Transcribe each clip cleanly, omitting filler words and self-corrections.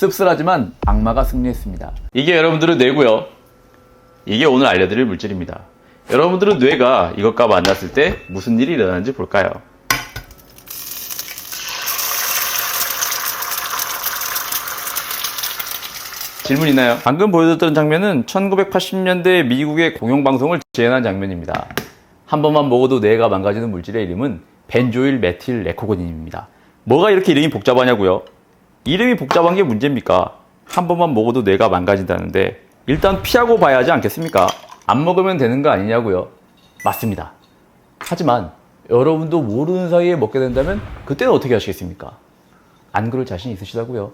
씁쓸하지만 악마가 승리했습니다. 이게 여러분들의 뇌고요. 이게 오늘 알려드릴 물질입니다. 여러분들은 뇌가 이것과 만났을 때 무슨 일이 일어나는지 볼까요? 질문 있나요? 방금 보여드렸던 장면은 1980년대 미국의 공영방송을 재현한 장면입니다. 한 번만 먹어도 뇌가 망가지는 물질의 이름은 벤조일 메틸 레코고닌입니다. 뭐가 이렇게 이름이 복잡하냐고요? 이름이 복잡한 게 문제입니까? 한 번만 먹어도 뇌가 망가진다는데 일단 피하고 봐야 하지 않겠습니까? 안 먹으면 되는 거 아니냐고요? 맞습니다. 하지만 여러분도 모르는 사이에 먹게 된다면 그때는 어떻게 하시겠습니까? 안 그럴 자신 있으시다고요?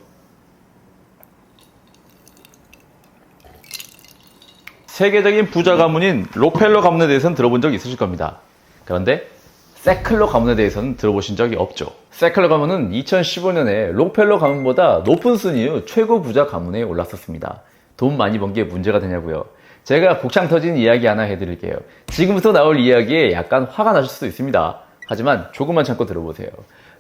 세계적인 부자 가문인 록펠러 가문에 대해서는 들어본 적 있으실 겁니다. 그런데 세클러 가문에 대해서는 들어보신 적이 없죠. 세클러 가문은 2015년에 록펠러 가문보다 높은 순위의 최고 부자 가문에 올랐었습니다. 돈 많이 번 게 문제가 되냐고요? 제가 복창 터진 이야기 하나 해드릴게요. 지금부터 나올 이야기에 약간 화가 나실 수도 있습니다. 하지만 조금만 참고 들어보세요.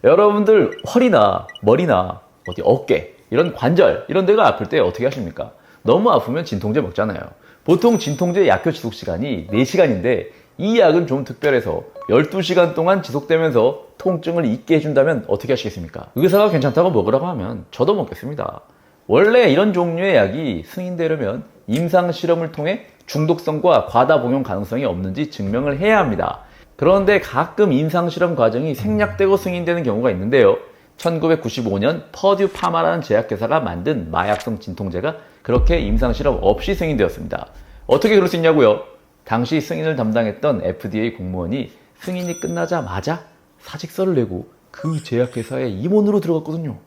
여러분들 허리나 머리나 어디 어깨 이런 관절 이런 데가 아플 때 어떻게 하십니까? 너무 아프면 진통제 먹잖아요. 보통 진통제 약효 지속 시간이 4시간인데 이 약은 좀 특별해서 12시간 동안 지속되면서 통증을 잊게 해준다면 어떻게 하시겠습니까? 의사가 괜찮다고 먹으라고 하면 저도 먹겠습니다. 원래 이런 종류의 약이 승인되려면 임상실험을 통해 중독성과 과다 복용 가능성이 없는지 증명을 해야 합니다. 그런데 가끔 임상실험 과정이 생략되고 승인되는 경우가 있는데요. 1995년 퍼듀 파마라는 제약회사가 만든 마약성 진통제가 그렇게 임상실험 없이 승인되었습니다. 어떻게 그럴 수 있냐고요? 당시 승인을 담당했던 FDA 공무원이 승인이 끝나자마자 사직서를 내고 그 제약회사에 임원으로 들어갔거든요.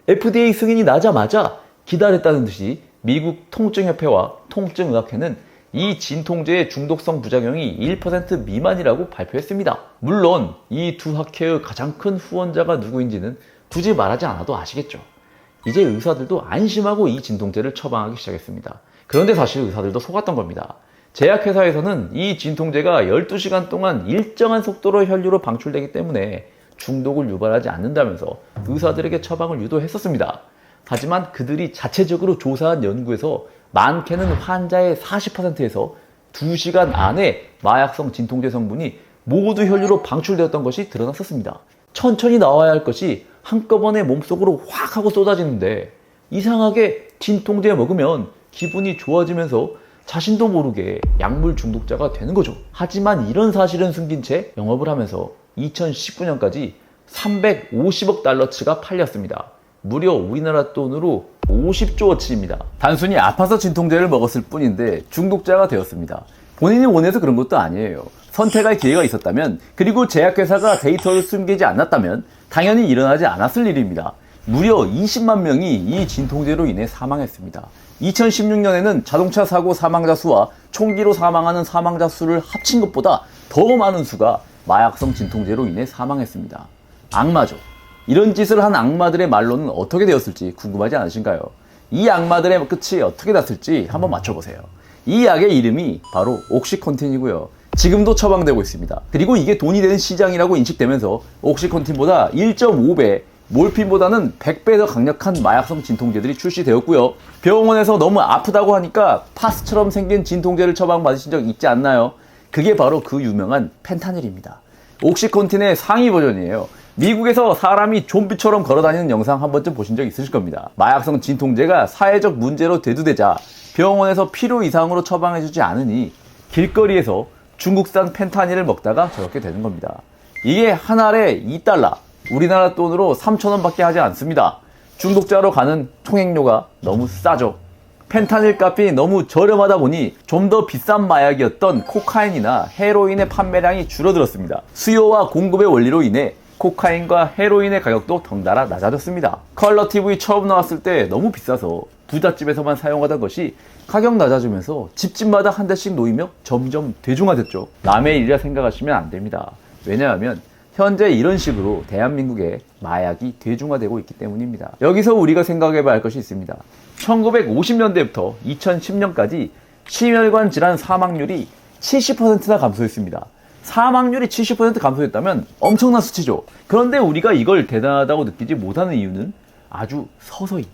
FDA 승인이 나자마자 기다렸다는 듯이 미국 통증협회와 통증의학회는 이 진통제의 중독성 부작용이 1% 미만이라고 발표했습니다. 물론 이 두 학회의 가장 큰 후원자가 누구인지는 굳이 말하지 않아도 아시겠죠. 이제 의사들도 안심하고 이 진통제를 처방하기 시작했습니다. 그런데 사실 의사들도 속았던 겁니다. 제약회사에서는 이 진통제가 12시간 동안 일정한 속도로 혈류로 방출되기 때문에 중독을 유발하지 않는다면서 의사들에게 처방을 유도했었습니다. 하지만 그들이 자체적으로 조사한 연구에서 많게는 환자의 40%에서 2시간 안에 마약성 진통제 성분이 모두 혈류로 방출되었던 것이 드러났었습니다. 천천히 나와야 할 것이 한꺼번에 몸속으로 확 하고 쏟아지는데 이상하게 진통제 먹으면 기분이 좋아지면서 자신도 모르게 약물 중독자가 되는 거죠. 하지만 이런 사실은 숨긴 채 영업을 하면서 2019년까지 350억 달러치가 팔렸습니다. 무려 우리나라 돈으로 50조어치입니다. 단순히 아파서 진통제를 먹었을 뿐인데 중독자가 되었습니다. 본인이 원해서 그런 것도 아니에요. 선택할 기회가 있었다면, 그리고 제약회사가 데이터를 숨기지 않았다면 당연히 일어나지 않았을 일입니다. 무려 20만 명이 이 진통제로 인해 사망했습니다. 2016년에는 자동차 사고 사망자 수와 총기로 사망하는 사망자 수를 합친 것보다 더 많은 수가 마약성 진통제로 인해 사망했습니다. 악마죠. 이런 짓을 한 악마들의 말로는 어떻게 되었을지 궁금하지 않으신가요? 이 악마들의 끝이 어떻게 났을지 한번 맞춰보세요. 이 약의 이름이 바로 옥시컨틴이고요. 지금도 처방되고 있습니다. 그리고 이게 돈이 되는 시장이라고 인식되면서 옥시컨틴보다 1.5배, 몰핀보다는 100배 더 강력한 마약성 진통제들이 출시되었고요. 병원에서 너무 아프다고 하니까 파스처럼 생긴 진통제를 처방받으신 적 있지 않나요? 그게 바로 그 유명한 펜타닐입니다. 옥시컨틴의 상위 버전이에요. 미국에서 사람이 좀비처럼 걸어다니는 영상 한 번쯤 보신 적 있으실 겁니다. 마약성 진통제가 사회적 문제로 대두되자 병원에서 필요 이상으로 처방해주지 않으니 길거리에서 중국산 펜타닐을 먹다가 저렇게 되는 겁니다. 이게 한 알에 2달러, 우리나라 돈으로 3,000원 밖에 하지 않습니다. 중독자로 가는 통행료가 너무 싸죠. 펜타닐 값이 너무 저렴하다 보니 좀 더 비싼 마약이었던 코카인이나 헤로인의 판매량이 줄어들었습니다. 수요와 공급의 원리로 인해 코카인과 헤로인의 가격도 덩달아 낮아졌습니다. 컬러 TV 처음 나왔을 때 너무 비싸서 부잣집에서만 사용하던 것이 가격 낮아지면서 집집마다 한 대씩 놓이며 점점 대중화됐죠. 남의 일이라 생각하시면 안 됩니다. 왜냐하면 현재 이런 식으로 대한민국에 마약이 대중화되고 있기 때문입니다. 여기서 우리가 생각해봐야 할 것이 있습니다. 1950년대부터 2010년까지 심혈관 질환 사망률이 70%나 감소했습니다. 사망률이 70% 감소했다면 엄청난 수치죠. 그런데 우리가 이걸 대단하다고 느끼지 못하는 이유는 아주 서서히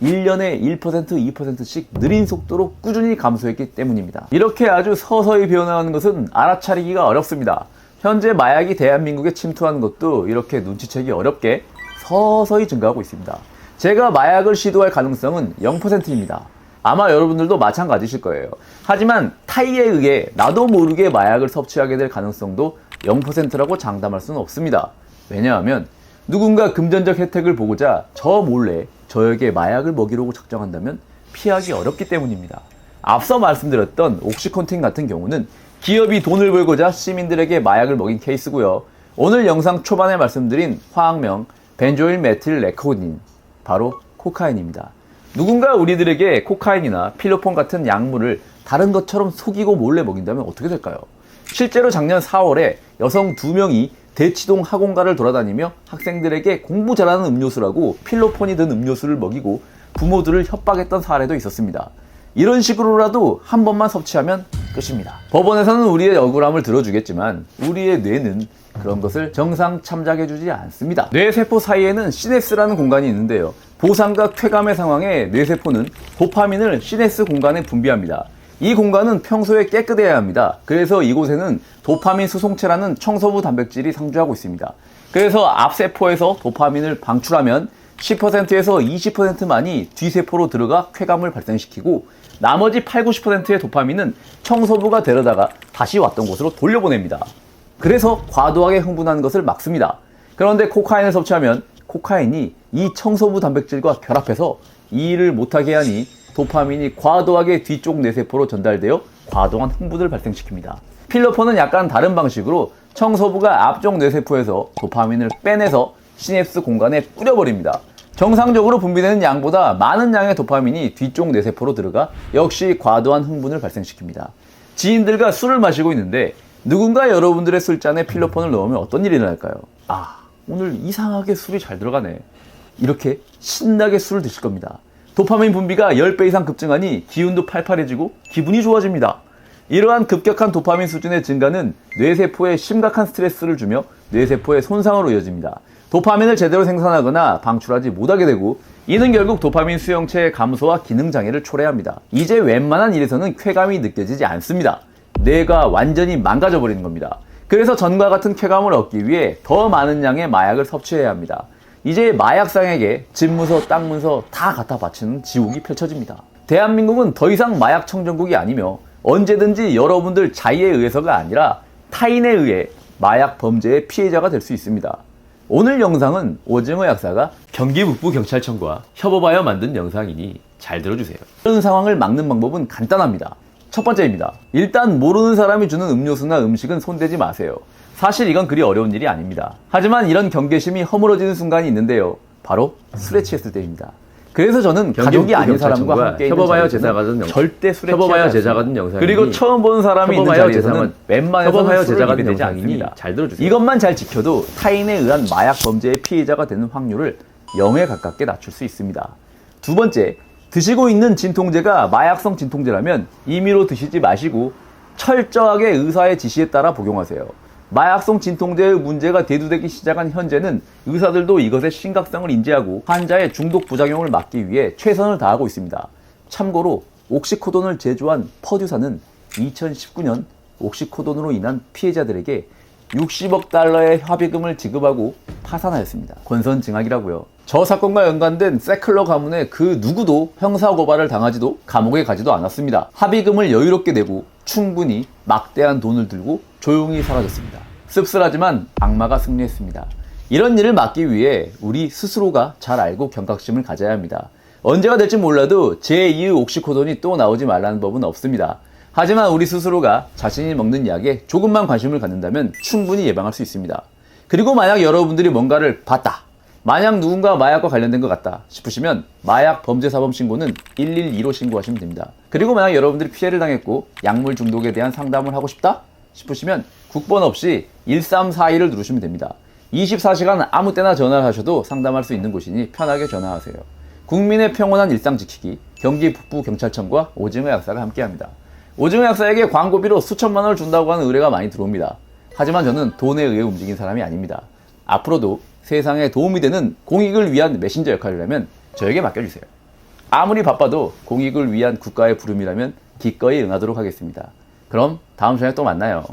1년에 1%, 2%씩 느린 속도로 꾸준히 감소했기 때문입니다. 이렇게 아주 서서히 배어나가는 것은 알아차리기가 어렵습니다. 현재 마약이 대한민국에 침투하는 것도 이렇게 눈치채기 어렵게 서서히 증가하고 있습니다. 제가 마약을 시도할 가능성은 0%입니다. 아마 여러분들도 마찬가지실 거예요. 하지만 타이에 의해 나도 모르게 마약을 섭취하게 될 가능성도 0%라고 장담할 수는 없습니다. 왜냐하면 누군가 금전적 혜택을 보고자 저 몰래 저에게 마약을 먹이려고 작정한다면 피하기 어렵기 때문입니다. 앞서 말씀드렸던 옥시콘틴 같은 경우는 기업이 돈을 벌고자 시민들에게 마약을 먹인 케이스고요. 오늘 영상 초반에 말씀드린 화학명 벤조일 메틸 레코닌, 바로 코카인입니다. 누군가 우리들에게 코카인이나 필로폰 같은 약물을 다른 것처럼 속이고 몰래 먹인다면 어떻게 될까요? 실제로 작년 4월에 여성 2명이 대치동 학원가를 돌아다니며 학생들에게 공부 잘하는 음료수라고 필로폰이 든 음료수를 먹이고 부모들을 협박했던 사례도 있었습니다. 이런 식으로라도 한 번만 섭취하면 끝입니다. 법원에서는 우리의 억울함을 들어주겠지만 우리의 뇌는 그런 것을 정상 참작해주지 않습니다. 뇌세포 사이에는 시냅스라는 공간이 있는데요. 보상과 쾌감의 상황에 뇌세포는 도파민을 시냅스 공간에 분비합니다. 이 공간은 평소에 깨끗해야 합니다. 그래서 이곳에는 도파민 수송체라는 청소부 단백질이 상주하고 있습니다. 그래서 앞세포에서 도파민을 방출하면 10%에서 20%만이 뒤세포로 들어가 쾌감을 발생시키고 나머지 80~90%의 도파민은 청소부가 데려다가 다시 왔던 곳으로 돌려보냅니다. 그래서 과도하게 흥분하는 것을 막습니다. 그런데 코카인을 섭취하면 코카인이 이 청소부 단백질과 결합해서 이 일을 못하게 하니 도파민이 과도하게 뒤쪽 뇌세포로 전달되어 과도한 흥분을 발생시킵니다. 필로폰은 약간 다른 방식으로 청소부가 앞쪽 뇌세포에서 도파민을 빼내서 시냅스 공간에 뿌려버립니다. 정상적으로 분비되는 양보다 많은 양의 도파민이 뒤쪽 뇌세포로 들어가 역시 과도한 흥분을 발생시킵니다. 지인들과 술을 마시고 있는데 누군가 여러분들의 술잔에 필로폰을 넣으면 어떤 일이 일어날까요? 오늘 이상하게 술이 잘 들어가네. 이렇게 신나게 술을 드실 겁니다. 도파민 분비가 10배 이상 급증하니 기운도 팔팔해지고 기분이 좋아집니다. 이러한 급격한 도파민 수준의 증가는 뇌세포에 심각한 스트레스를 주며 뇌세포의 손상으로 이어집니다. 도파민을 제대로 생산하거나 방출하지 못하게 되고 이는 결국 도파민 수용체의 감소와 기능장애를 초래합니다. 이제 웬만한 일에서는 쾌감이 느껴지지 않습니다. 뇌가 완전히 망가져 버리는 겁니다. 그래서 전과 같은 쾌감을 얻기 위해 더 많은 양의 마약을 섭취해야 합니다. 이제 마약상에게 집문서, 땅문서 다 갖다 바치는 지옥이 펼쳐집니다. 대한민국은 더 이상 마약 청정국이 아니며 언제든지 여러분들 자의에 의해서가 아니라 타인에 의해 마약 범죄의 피해자가 될 수 있습니다. 오늘 영상은 오징어 약사가 경기 북부경찰청과 협업하여 만든 영상이니 잘 들어주세요. 이런 상황을 막는 방법은 간단합니다. 첫 번째입니다. 일단 모르는 사람이 주는 음료수나 음식은 손대지 마세요. 사실 이건 그리 어려운 일이 아닙니다. 하지만 이런 경계심이 허물어지는 순간이 있는데요. 바로 술에 취했을 때입니다. 그래서 저는 가족이 아닌 사람과 함께 협업하여 제자가 든 절대 술에 취하지 않습니다. 그리고 처음 보는 사람이 있는 자리에서는 웬만해서 술을 입에 대지 않습니다. 잘 들어주세요. 이것만 잘 지켜도 타인에 의한 마약 범죄의 피해자가 되는 확률을 0에 가깝게 낮출 수 있습니다. 두 번째, 드시고 있는 진통제가 마약성 진통제라면 임의로 드시지 마시고 철저하게 의사의 지시에 따라 복용하세요. 마약성 진통제의 문제가 대두되기 시작한 현재는 의사들도 이것의 심각성을 인지하고 환자의 중독 부작용을 막기 위해 최선을 다하고 있습니다. 참고로 옥시코돈을 제조한 퍼듀사는 2019년 옥시코돈으로 인한 피해자들에게 60억 달러의 합의금을 지급하고 파산하였습니다. 권선징악이라고요. 저 사건과 연관된 세클러 가문의 그 누구도 형사고발을 당하지도 감옥에 가지도 않았습니다. 합의금을 여유롭게 내고 충분히 막대한 돈을 들고 조용히 사라졌습니다. 씁쓸하지만 악마가 승리했습니다. 이런 일을 막기 위해 우리 스스로가 잘 알고 경각심을 가져야 합니다. 언제가 될지 몰라도 제2의 옥시코돈이 또 나오지 말라는 법은 없습니다. 하지만 우리 스스로가 자신이 먹는 약에 조금만 관심을 갖는다면 충분히 예방할 수 있습니다. 그리고 만약 여러분들이 뭔가를 봤다, 만약 누군가 마약과 관련된 것 같다 싶으시면 마약 범죄사범 신고는 112로 신고하시면 됩니다. 그리고 만약 여러분들이 피해를 당했고 약물 중독에 대한 상담을 하고 싶다 싶으시면 국번 없이 1342를 누르시면 됩니다. 24시간 아무 때나 전화를 하셔도 상담할 수 있는 곳이니 편하게 전화하세요. 국민의 평온한 일상 지키기, 경기 북부경찰청과 오징어 약사가 함께합니다. 오징어 약사에게 광고비로 수천만 원을 준다고 하는 의뢰가 많이 들어옵니다. 하지만 저는 돈에 의해 움직인 사람이 아닙니다. 앞으로도 세상에 도움이 되는 공익을 위한 메신저 역할을 하면 저에게 맡겨주세요. 아무리 바빠도 공익을 위한 국가의 부름이라면 기꺼이 응하도록 하겠습니다. 그럼 다음 시간에 또 만나요.